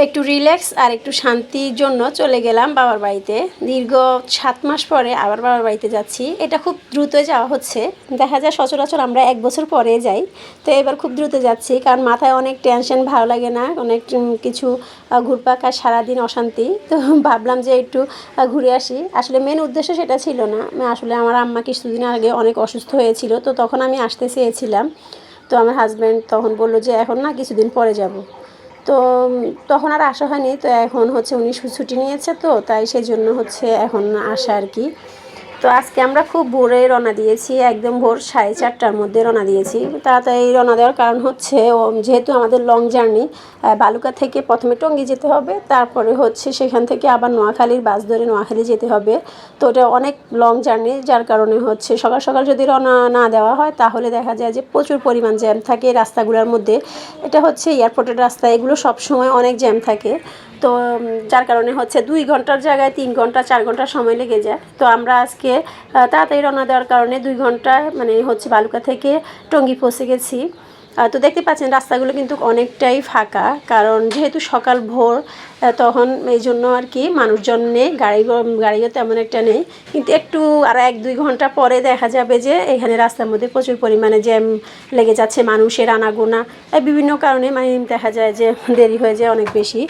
একটু রিল্যাক্স আর একটু শান্তির জন্য চলে গেলাম বাবার বাড়িতে। দীর্ঘ 7 মাস পরে আবার বাবার বাড়িতে যাচ্ছি। এটা খুব দ্রুত যাওয়া হচ্ছে। দেখা যায় সচরাচর আমরা 1 বছর পরে যাই, তো এবার খুব দ্রুত যাচ্ছি কারণ মাথায় অনেক টেনশন, ভালো লাগে না, অনেক কিছু ঘুরপাক আর সারাদিন অশান্তি। তো ভাবলাম যে একটু ঘুরে আসি। আসলে মেন উদ্দেশ্য সেটা ছিল না, আসলে আমার আম্মা কিছুদিন আগে অনেক অসুস্থ হয়েছিল, তো তখন আমি আসতে চেয়েছিলাম। তো আমার হাজব্যান্ড তখন বলল যে এখন না, কিছুদিন পরে যাব। তো তখন আর আসা হয়নি। তো এখন হচ্ছে উনি ছুটি নিয়েছে, তো তাই সেই জন্য হচ্ছে এখন আসা আর কি। তো আজকে আমরা খুব ভোরে রওনা দিয়েছি, একদম ভোর 4:30টার মধ্যে রওনা দিয়েছি। তাড়াতাড়ি রওনা দেওয়ার কারণ হচ্ছে যেহেতু আমাদের লং জার্নি, বালুকা থেকে প্রথমে টঙ্গী যেতে হবে, তারপরে হচ্ছে সেখান থেকে আবার নোয়াখালীর বাস ধরে নোয়াখালী যেতে হবে। তো ওটা অনেক লং জার্নি, যার কারণে হচ্ছে সকাল সকাল যদি রওনা না দেওয়া হয় তাহলে দেখা যায় যে প্রচুর পরিমাণ জ্যাম থাকে রাস্তাগুলোর মধ্যে। এটা হচ্ছে এয়ারপোর্টের রাস্তা, এগুলো সবসময় অনেক জ্যাম থাকে। তো যার কারণে হচ্ছে 2 ঘন্টার জায়গায় 3 ঘন্টা 4 ঘন্টা সময় লেগে যায়। তো আমরা আজকে তাড়াতাড়ি রওনা দেওয়ার কারণে 2 ঘন্টা মানে হচ্ছে বালুকা থেকে টঙ্গী পৌঁছে গেছি। তো দেখতে পাচ্ছেন রাস্তাগুলো কিন্তু অনেকটাই ফাঁকা, কারণ যেহেতু সকাল ভোর, তখন এই জন্য আর কি মানুষজন নেই, গাড়িও তেমন একটা নেই। কিন্তু একটু আর 1-2 ঘন্টা পরে দেখা যাবে যে এখানে রাস্তার মধ্যে প্রচুর পরিমাণে জ্যাম লেগে যাচ্ছে, মানুষের আনাগোনা, বিভিন্ন কারণে মানে দেখা যায় যে দেরি হয়ে যায় অনেক বেশি।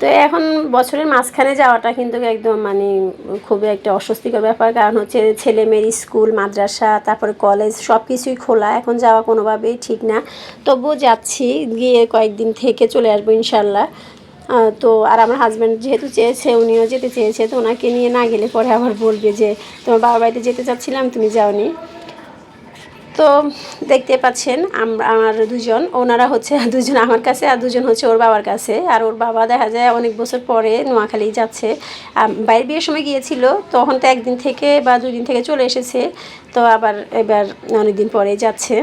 তো এখন বছরের মাঝখানে যাওয়াটা কিন্তু একদম মানে খুবই একটা অস্বস্তিকর ব্যাপার, কারণ হচ্ছে ছেলে মেয়ের স্কুল, মাদ্রাসা, তারপরে কলেজ সব কিছুই খোলা, এখন যাওয়া কোনোভাবেই ঠিক না। তবুও যাচ্ছি, গিয়ে কয়েকদিন থেকে চলে আসবো ইনশাল্লাহ। তো আর আমার হাজব্যান্ড যেহেতু চেয়েছে, উনিও যেতে চেয়েছে, তো ওনাকে নিয়ে না গেলে পরে আবার বলবে যে তোমার বাবার বাড়িতে যেতে চাচ্ছিলাম, তুমি যাওনি। তো দেখতে পাচ্ছেন আমার দুজন, ওনারা হচ্ছে দুজন আমার কাছে আর দুজন হচ্ছে ওর বাবার কাছে। আর ওর বাবা দেখা যায় অনেক বছর পরে নোয়াখালী যাচ্ছে। বাইরের বিয়ের সময় গিয়েছিল, তখন তো 1 দিন থেকে বা 2 দিন থেকে চলে এসেছে। তো আবার এবার অনেক দিন পরে যাচ্ছে।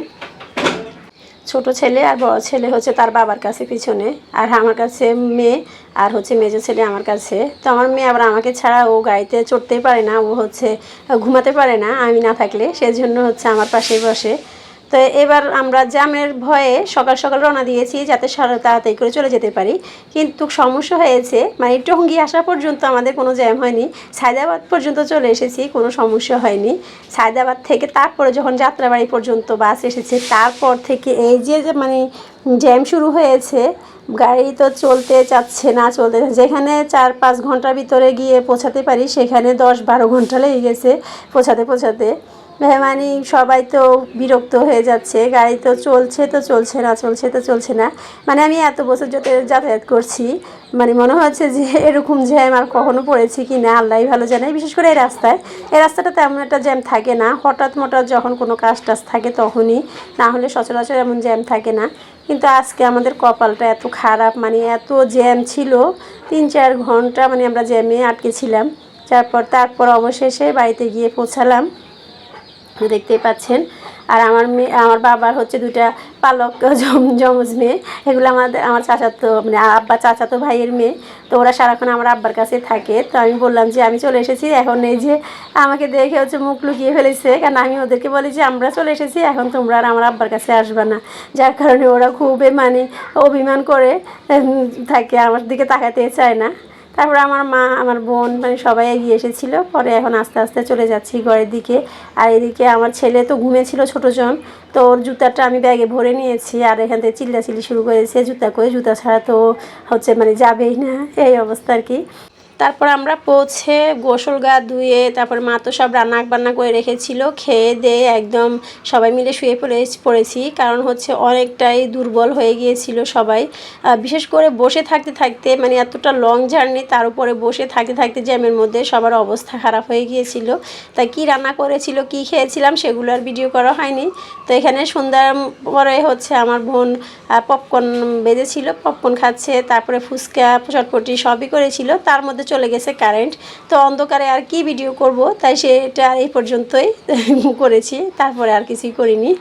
ছোট ছেলে আর বড় ছেলে হচ্ছে তার বাবার কাছে পিছনে, আর আমার কাছে মেয়ে, আর হচ্ছে মেজো ছেলে আমার কাছে। তো আমার মেয়ে আবার আমাকে ছাড়া ও গাড়িতে চড়তেই পারে না, ও হচ্ছে ঘুমাতে পারে না আমি না থাকলে, সেজন্য হচ্ছে আমার পাশেই বসে। তো এবার আমরা জ্যামের ভয়ে সকাল সকাল রওনা দিয়েছি যাতে তাড়াতাড়ি করে চলে যেতে পারি। কিন্তু সমস্যা হয়েছে, মানে টঙ্গী আসা পর্যন্ত আমাদের কোনো জ্যাম হয়নি, সায়দাবাদ পর্যন্ত চলে এসেছি, কোনো সমস্যা হয়নি। সায়দাবাদ থেকে তারপরে যখন যাত্রাবাড়ি পর্যন্ত বাস এসেছে, তারপর থেকে এই যে মানে জ্যাম শুরু হয়েছে। গাড়ি তো চলতে চাচ্ছে না, যেখানে 4-5 ঘন্টার ভিতরে গিয়ে পৌঁছাতে পারি সেখানে 10-12 ঘন্টা লেগে গেছে পৌঁছাতে। মানে সবাই তো বিরক্ত হয়ে যাচ্ছে, গাড়ি তো চলছে না। মানে আমি এত বছর যাতায়াত করছি, মানে মনে হচ্ছে যে এরকম জ্যাম আর কখনো পড়েছি কি না আল্লাহই ভালো জানে। বিশেষ করে এই রাস্তাটা তেমন একটা জ্যাম থাকে না, হঠাৎ যখন কোনো কাজ টাজ থাকে তখনই, না হলে সচরাচর এমন জ্যাম থাকে না। কিন্তু আজকে আমাদের কপালটা এত খারাপ, মানে এত জ্যাম ছিল, 3-4 ঘন্টা মানে আমরা জ্যামে আটকে ছিলাম। তারপর অবশেষে বাড়িতে গিয়ে পৌঁছালাম, দেখতেই পাচ্ছেন। আর আমার বাবার হচ্ছে 2টা পালক যমজ মেয়ে, এগুলো আমার চাচাতো মানে আব্বা চাচাতো ভাইয়ের মেয়ে। তো ওরা সারাক্ষণ আমার আব্বার কাছে থাকে। তো আমি বললাম যে আমি চলে এসেছি, এখন এই যে আমাকে দেখে হচ্ছে মুখ লুকিয়ে ফেলেছে, কারণ আমি ওদেরকে বলি যে আমরা চলে এসেছি, এখন তোমরা আর আমার আব্বার কাছে আসবে না। যার কারণে ওরা খুবই মানে অভিমান করে থাকে, আমার দিকে তাকাতে চায় না। তারপরে আমার মা, আমার বোন মানে সবাই এগিয়ে এসেছিলো। পরে এখন আস্তে আস্তে চলে যাচ্ছি ঘরের দিকে। আর এদিকে আমার ছেলে তো ঘুমিয়েছিল ছোটোজন, তো ওর জুতাটা আমি ব্যাগে ভরে নিয়েছি, আর এখান থেকে চিল্লাচিল্লি শুরু করেছে জুতা ছাড়া তো হচ্ছে মানে যাবেই না, এই অবস্থা আর কি। তারপর আমরা পৌঁছে গোসল গা ধুয়ে, তারপর মা তো সব বান্না করে রেখেছিল, খেয়ে দিয়ে একদম সবাই মিলে শুয়ে পড়েছি, কারণ হচ্ছে অনেকটাই দুর্বল হয়ে গিয়েছিল সবাই। বিশেষ করে বসে থাকতে মানে এতটা লং জার্নি, তার উপরে বসে থাকতে জ্যামের মধ্যে সবার অবস্থা খারাপ হয়ে গিয়েছিল। তাই কি রান্না করেছিল, কি খেয়েছিলাম সেগুলো আর ভিডিও করা হয়নি। তো এখানে সন্ধ্যার পরে হচ্ছে আমার বোন পপকর্ন বেজেছিল, পপকর্ন খাচ্ছে, তারপরে ফুচকা চটপটি সবই করেছিল। তার মধ্যে চলে গেছে কারেন্ট, তো অন্ধকারে আর কি ভিডিও করব, তাই সেটা এই পর্যন্তই করেছি, তারপরে আর কিছুই করিনি।